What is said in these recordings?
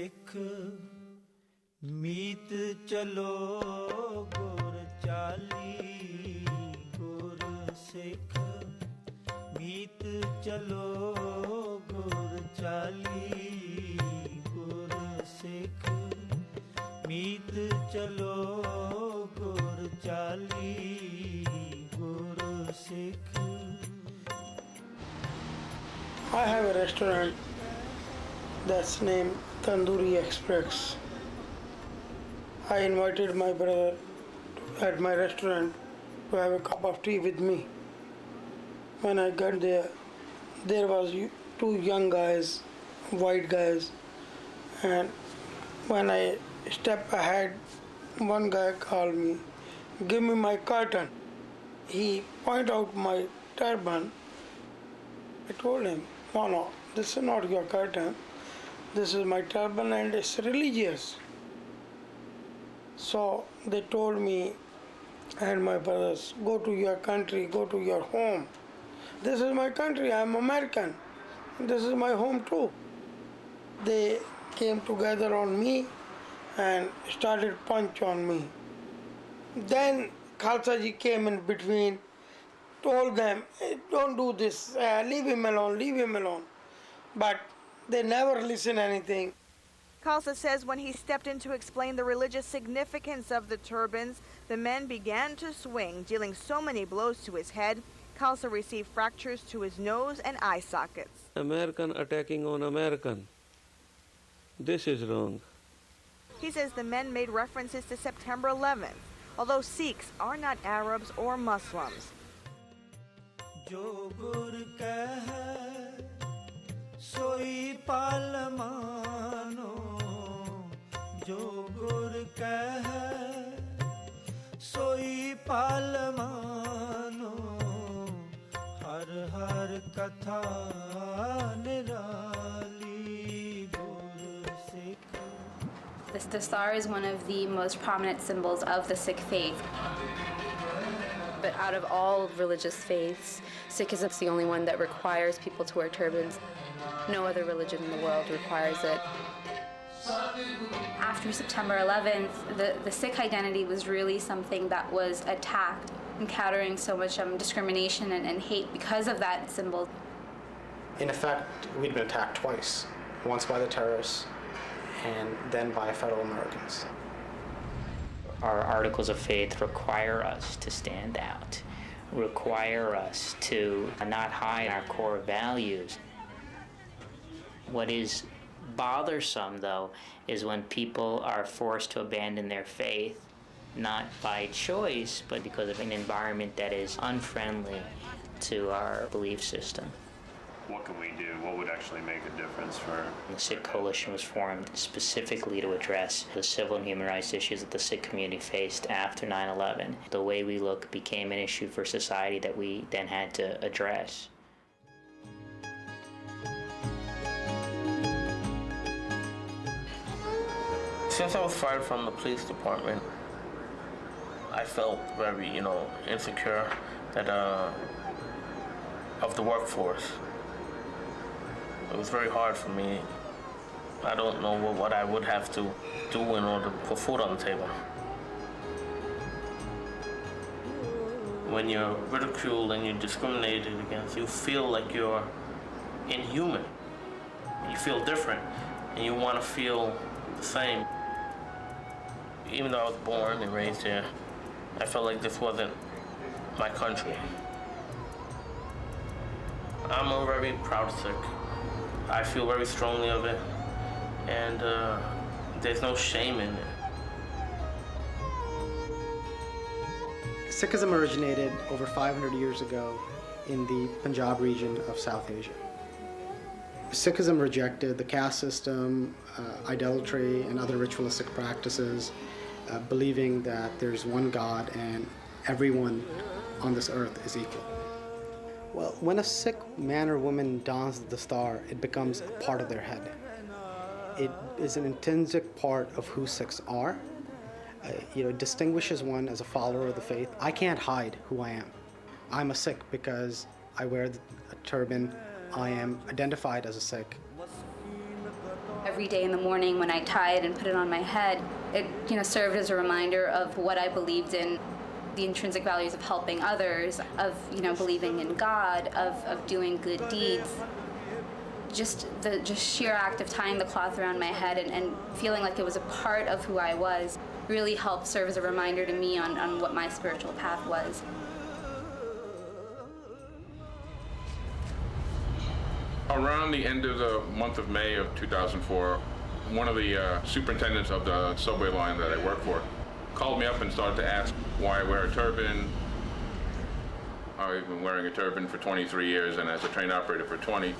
सिख मीत चलो गुर चाली गुर सिख मीत चलो गुर चाली गुर सिख मीत चलो गुर चाली गुर Sikh. I have a restaurant that's named Tandoori Express. I invited my brother at my restaurant to have a cup of tea with me. When I got there, there was two young guys, white guys, and when I stepped ahead, one guy called me, "Give me my curtain." He pointed out my turban. I told him, no, this is not your curtain. This is my turban and it's religious. So they told me and my brothers, go to your country, go to your home. This is my country, I am American. This is my home too. They came together on me and started punch on me. Then Khalsa ji came in between, told them, hey, don't do this, leave him alone, leave him alone. But they never listen anything. Khalsa says when he stepped in to explain the religious significance of the turbans, the men began to swing, dealing so many blows to his head. Khalsa received fractures to his nose and eye sockets. American attacking on American. This is wrong. He says the men made references to September 11th, although Sikhs are not Arabs or Muslims. Jo gur keh soi palmano, jo gur keh soi palmano, har har katha nirali gur sikh. The Dastaar is one of the most prominent symbols of the Sikh faith. But out of all religious faiths, Sikhism is the only one that requires people to wear turbans. No other religion in the world requires it. After September 11th, the Sikh identity was really something that was attacked, encountering so much discrimination and hate because of that symbol. In effect, we'd been attacked twice, once by the terrorists and then by fellow Americans. Our articles of faith require us to stand out, require us to not hide our core values. What is bothersome, though, is when people are forced to abandon their faith, not by choice, but because of an environment that is unfriendly to our belief system. What can we do? What would actually make a difference for... The Sikh Coalition was formed specifically to address the civil and human rights issues that the Sikh community faced after 9/11. The way we look became an issue for society that we then had to address. Since I was fired from the police department, I felt very, insecure that of the workforce. It was very hard for me. I don't know what I would have to do in order to put food on the table. When you're ridiculed and you're discriminated against, you feel like you're inhuman. You feel different, and you want to feel the same. Even though I was born and raised here, I felt like this wasn't my country. I'm a very proud Sikh. I feel very strongly of it, and there's no shame in it. Sikhism originated over 500 years ago in the Punjab region of South Asia. Sikhism rejected the caste system, idolatry, and other ritualistic practices, believing that there's one God and everyone on this earth is equal. Well, when a Sikh man or woman dons the Dastaar, it becomes a part of their head. It is an intrinsic part of who Sikhs are. It distinguishes one as a follower of the faith. I can't hide who I am. I'm a Sikh because I wear a turban. I am identified as a Sikh. Every day in the morning when I tie it and put it on my head, it served as a reminder of what I believed in, the intrinsic values of helping others, of believing in God, of doing good deeds. Just the sheer act of tying the cloth around my head and feeling like it was a part of who I was really helped serve as a reminder to me on what my spiritual path was. Around the end of the month of May of 2004, one of the superintendents of the subway line that I work for called me up and started to ask why I wear a turban. I've been wearing a turban for 23 years and as a train operator for 20.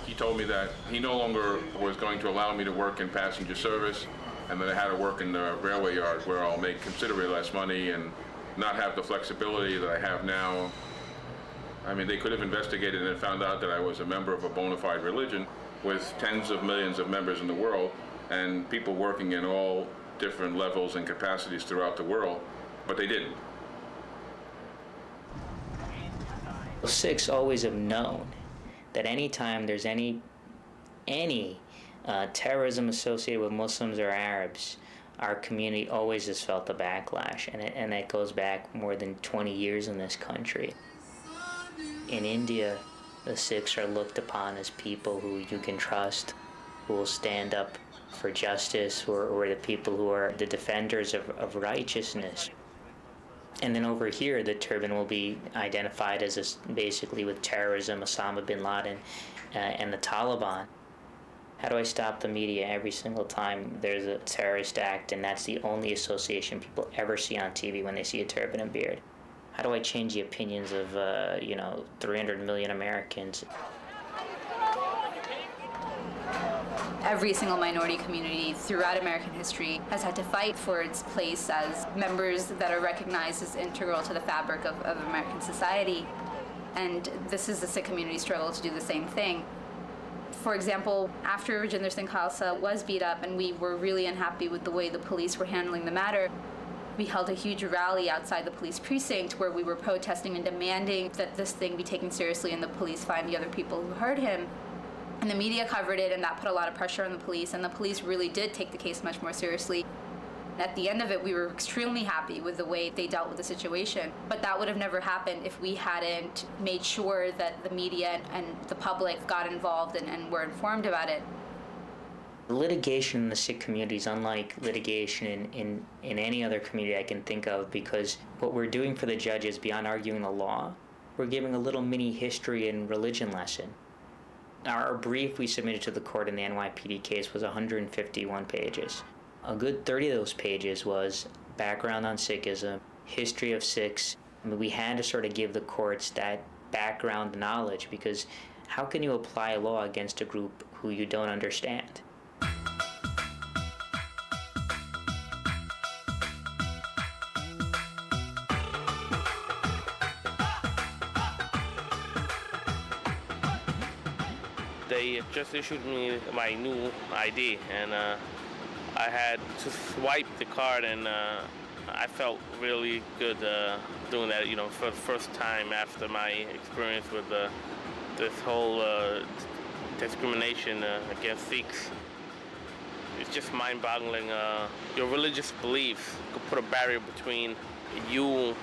He told me that he no longer was going to allow me to work in passenger service and that I had to work in the railway yard where I'll make considerably less money and not have the flexibility that I have now. I mean, they could have investigated and found out that I was a member of a bona fide religion with tens of millions of members in the world and people working in all different levels and capacities throughout the world, but they didn't. Sikhs always have known that anytime there's any terrorism associated with Muslims or Arabs, our community always has felt the backlash, and that goes back more than 20 years in this country. In India, the Sikhs are looked upon as people who you can trust, who will stand up for justice, or the people who are the defenders of righteousness. And then over here, the turban will be identified as basically with terrorism, Osama bin Laden, and the Taliban. How do I stop the media every single time there's a terrorist act and that's the only association people ever see on TV when they see a turban and beard? How do I change the opinions of, 300 million Americans? Every single minority community throughout American history has had to fight for its place as members that are recognized as integral to the fabric of American society. And this is the Sikh community struggle to do the same thing. For example, after Rajinder Singh Khalsa was beat up and we were really unhappy with the way the police were handling the matter, we held a huge rally outside the police precinct where we were protesting and demanding that this thing be taken seriously and the police find the other people who hurt him. And the media covered it, and that put a lot of pressure on the police, and the police really did take the case much more seriously. At the end of it, we were extremely happy with the way they dealt with the situation. But that would have never happened if we hadn't made sure that the media and the public got involved and were informed about it. Litigation in the Sikh community is unlike litigation in any other community I can think of, because what we're doing for the judges beyond arguing the law, we're giving a little mini history and religion lesson. Our brief we submitted to the court in the NYPD case was 151 pages. A good 30 of those pages was background on Sikhism, history of Sikhs. I mean, we had to sort of give the courts that background knowledge, because how can you apply law against a group who you don't understand? They just issued me my new ID, and I had to swipe the card, and I felt really good doing that, for the first time after my experience with this whole discrimination against Sikhs. It's just mind-boggling. Your religious beliefs could put a barrier between you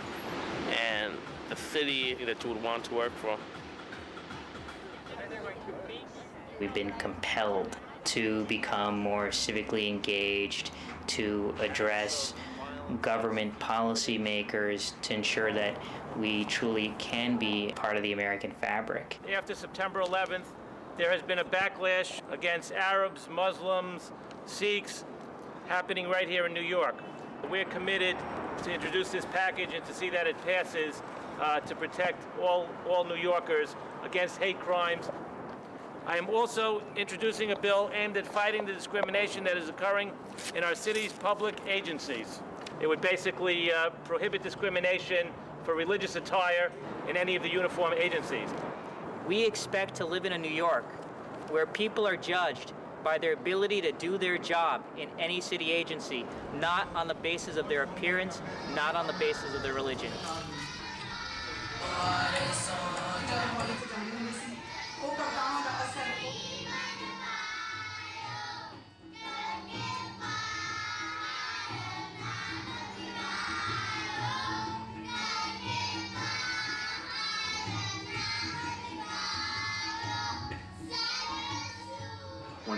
and the city that you would want to work for. We've been compelled to become more civically engaged, to address government policymakers, to ensure that we truly can be part of the American fabric. After September 11th, there has been a backlash against Arabs, Muslims, Sikhs, happening right here in New York. We're committed to introduce this package and to see that it passes to protect all New Yorkers against hate crimes. I am also introducing a bill aimed at fighting the discrimination that is occurring in our city's public agencies. It would basically prohibit discrimination for religious attire in any of the uniform agencies. We expect to live in a New York where people are judged by their ability to do their job in any city agency, not on the basis of their appearance, not on the basis of their religion.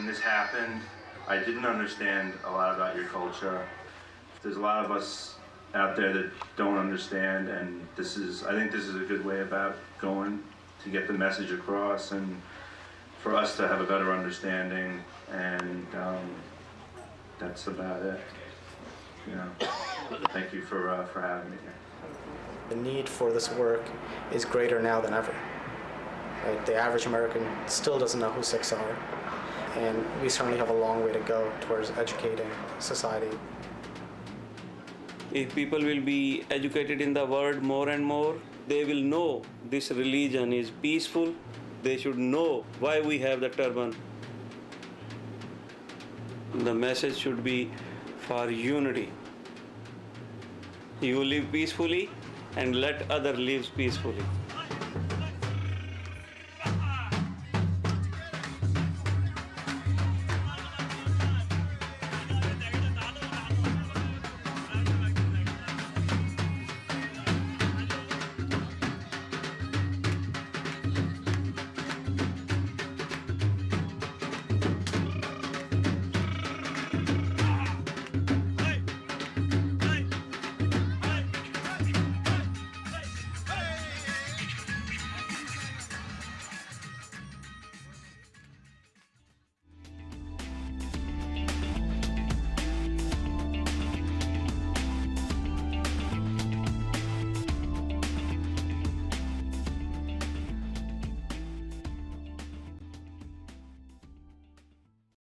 this happened, I didn't understand a lot about your culture. There's a lot of us out there that don't understand, and I think this is a good way about going to get the message across and for us to have a better understanding, and that's about it. Thank you for having me here. The need for this work is greater now than ever. Right? The average American still doesn't know who Sikhs are, and we certainly have a long way to go towards educating society. If people will be educated in the world more and more, they will know this religion is peaceful. They should know why we have the turban. The message should be for unity. You live peacefully and let others live peacefully.